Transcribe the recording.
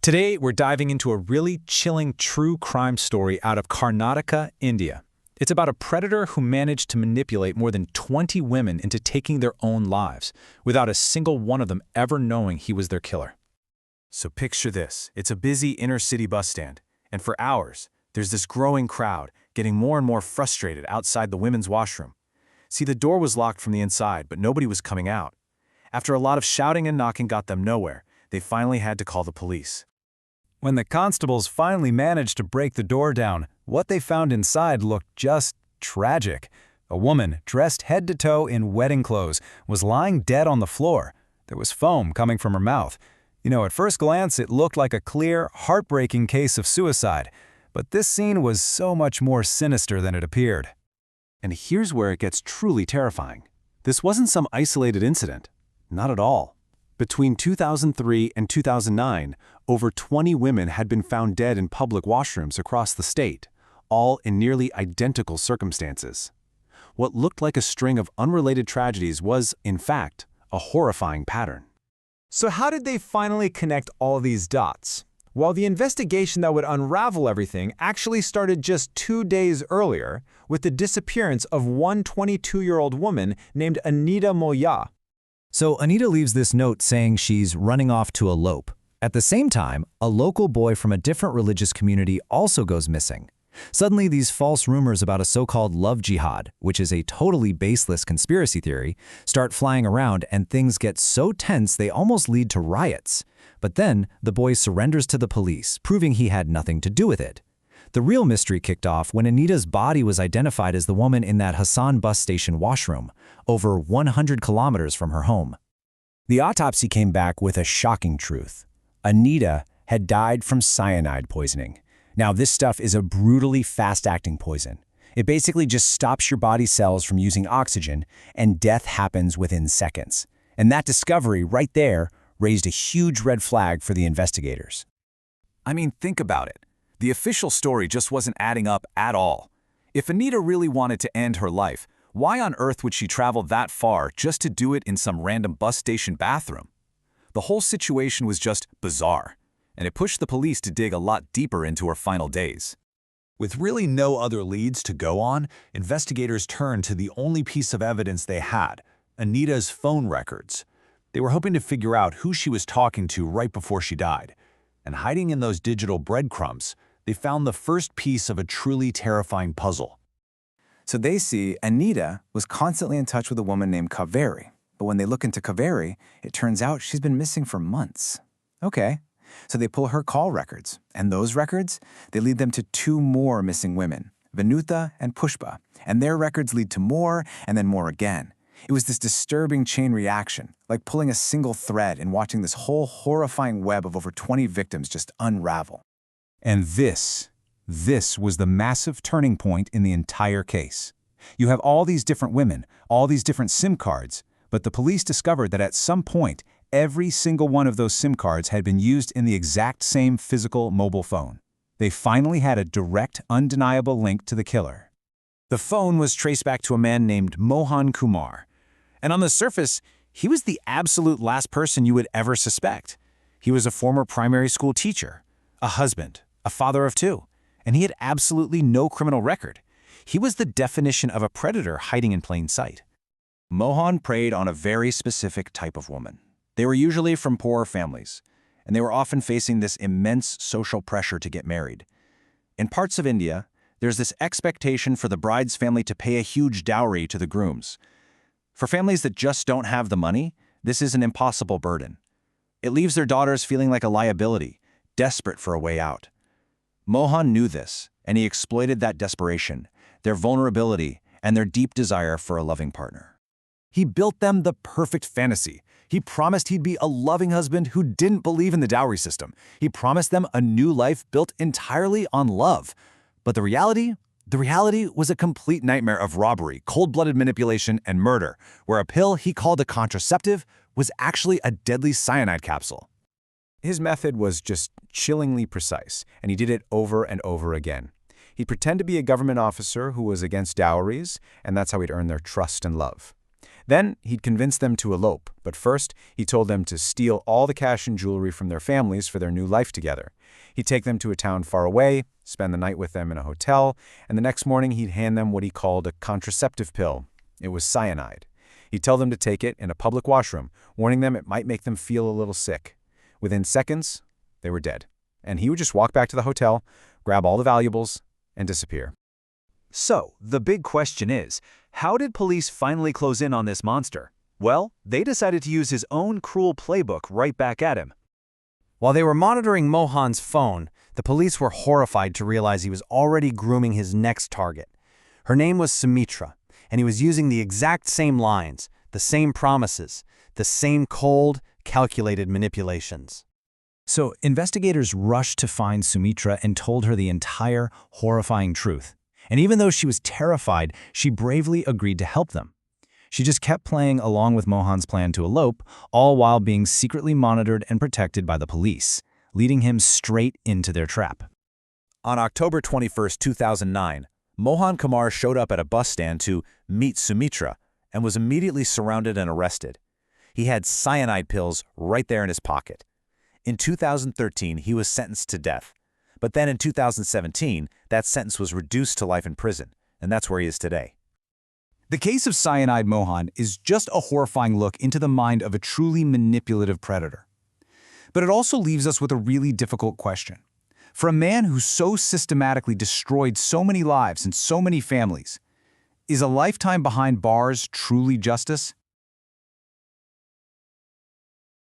Today, we're diving into a really chilling true crime story out of Karnataka, India. It's about a predator who managed to manipulate more than 20 women into taking their own lives, without a single one of them ever knowing he was their killer. So picture this. It's a busy inner-city bus stand, and for hours, there's this growing crowd, getting more and more frustrated outside the women's washroom. See, the door was locked from the inside, but nobody was coming out. After a lot of shouting and knocking got them nowhere, they finally had to call the police. When the constables finally managed to break the door down, what they found inside looked just tragic. A woman, dressed head to toe in wedding clothes, was lying dead on the floor. There was foam coming from her mouth. At first glance, it looked like a clear, heartbreaking case of suicide. But this scene was so much more sinister than it appeared. And here's where it gets truly terrifying. This wasn't some isolated incident. Not at all. Between 2003 and 2009, over 20 women had been found dead in public washrooms across the state, all in nearly identical circumstances. What looked like a string of unrelated tragedies was, in fact, a horrifying pattern. So how did they finally connect all these dots? Well, the investigation that would unravel everything actually started just 2 days earlier with the disappearance of one 22-year-old woman named Cyanide Mohan. So Anita leaves this note saying she's running off to elope. At the same time, a local boy from a different religious community also goes missing. Suddenly, these false rumors about a so-called love jihad, which is a totally baseless conspiracy theory, start flying around and things get so tense they almost lead to riots. But then, the boy surrenders to the police, proving he had nothing to do with it. The real mystery kicked off when Anita's body was identified as the woman in that Hassan bus station washroom, over 100 kilometers from her home. The autopsy came back with a shocking truth. Anita had died from cyanide poisoning. Now, this stuff is a brutally fast-acting poison. It basically just stops your body cells from using oxygen, and death happens within seconds. And that discovery right there raised a huge red flag for the investigators. I mean, think about it. The official story just wasn't adding up at all. If Anita really wanted to end her life, why on earth would she travel that far just to do it in some random bus station bathroom? The whole situation was just bizarre, and it pushed the police to dig a lot deeper into her final days. With really no other leads to go on, investigators turned to the only piece of evidence they had, Anita's phone records. They were hoping to figure out who she was talking to right before she died. And hiding in those digital breadcrumbs, they found the first piece of a truly terrifying puzzle. So they see Anita was constantly in touch with a woman named Kaveri. But when they look into Kaveri, it turns out she's been missing for months. Okay, so they pull her call records. And those records, they lead them to 2 more missing women, Vinuta and Pushpa. And their records lead to more and then more again. It was this disturbing chain reaction, like pulling a single thread and watching this whole horrifying web of over 20 victims just unravel. And this was the massive turning point in the entire case. You have all these different women, all these different SIM cards, but the police discovered that at some point, every single one of those SIM cards had been used in the exact same physical mobile phone. They finally had a direct, undeniable link to the killer. The phone was traced back to a man named Mohan Kumar. And on the surface, he was the absolute last person you would ever suspect. He was a former primary school teacher, a husband, a father of 2, and he had absolutely no criminal record. He was the definition of a predator hiding in plain sight. Mohan preyed on a very specific type of woman. They were usually from poorer families, and they were often facing this immense social pressure to get married. In parts of India, there's this expectation for the bride's family to pay a huge dowry to the grooms. For families that just don't have the money, this is an impossible burden. It leaves their daughters feeling like a liability, desperate for a way out. Mohan knew this, and he exploited that desperation, their vulnerability, and their deep desire for a loving partner. He built them the perfect fantasy. He promised he'd be a loving husband who didn't believe in the dowry system. He promised them a new life built entirely on love. But the reality was a complete nightmare of robbery, cold-blooded manipulation, and murder, where a pill he called a contraceptive was actually a deadly cyanide capsule. His method was just chillingly precise, and he did it over and over again. He'd pretend to be a government officer who was against dowries, and that's how he'd earn their trust and love. Then he'd convince them to elope, but first he told them to steal all the cash and jewelry from their families for their new life together. He'd take them to a town far away, spend the night with them in a hotel, and the next morning he'd hand them what he called a contraceptive pill. It was cyanide. He'd tell them to take it in a public washroom, warning them it might make them feel a little sick. Within seconds, they were dead. And he would just walk back to the hotel, grab all the valuables, and disappear. So, the big question is, how did police finally close in on this monster? Well, they decided to use his own cruel playbook right back at him. While they were monitoring Mohan's phone, the police were horrified to realize he was already grooming his next target. Her name was Sumitra, and he was using the exact same lines, the same promises, the same cold, calculated manipulations. So, investigators rushed to find Sumitra and told her the entire horrifying truth. And even though she was terrified, she bravely agreed to help them. She just kept playing along with Mohan's plan to elope, all while being secretly monitored and protected by the police, leading him straight into their trap. On October 21, 2009, Mohan Kumar showed up at a bus stand to meet Sumitra and was immediately surrounded and arrested. He had cyanide pills right there in his pocket. In 2013, he was sentenced to death. But then in 2017, that sentence was reduced to life in prison, and that's where he is today. The case of Cyanide Mohan is just a horrifying look into the mind of a truly manipulative predator. But it also leaves us with a really difficult question. For a man who so systematically destroyed so many lives and so many families, is a lifetime behind bars truly justice?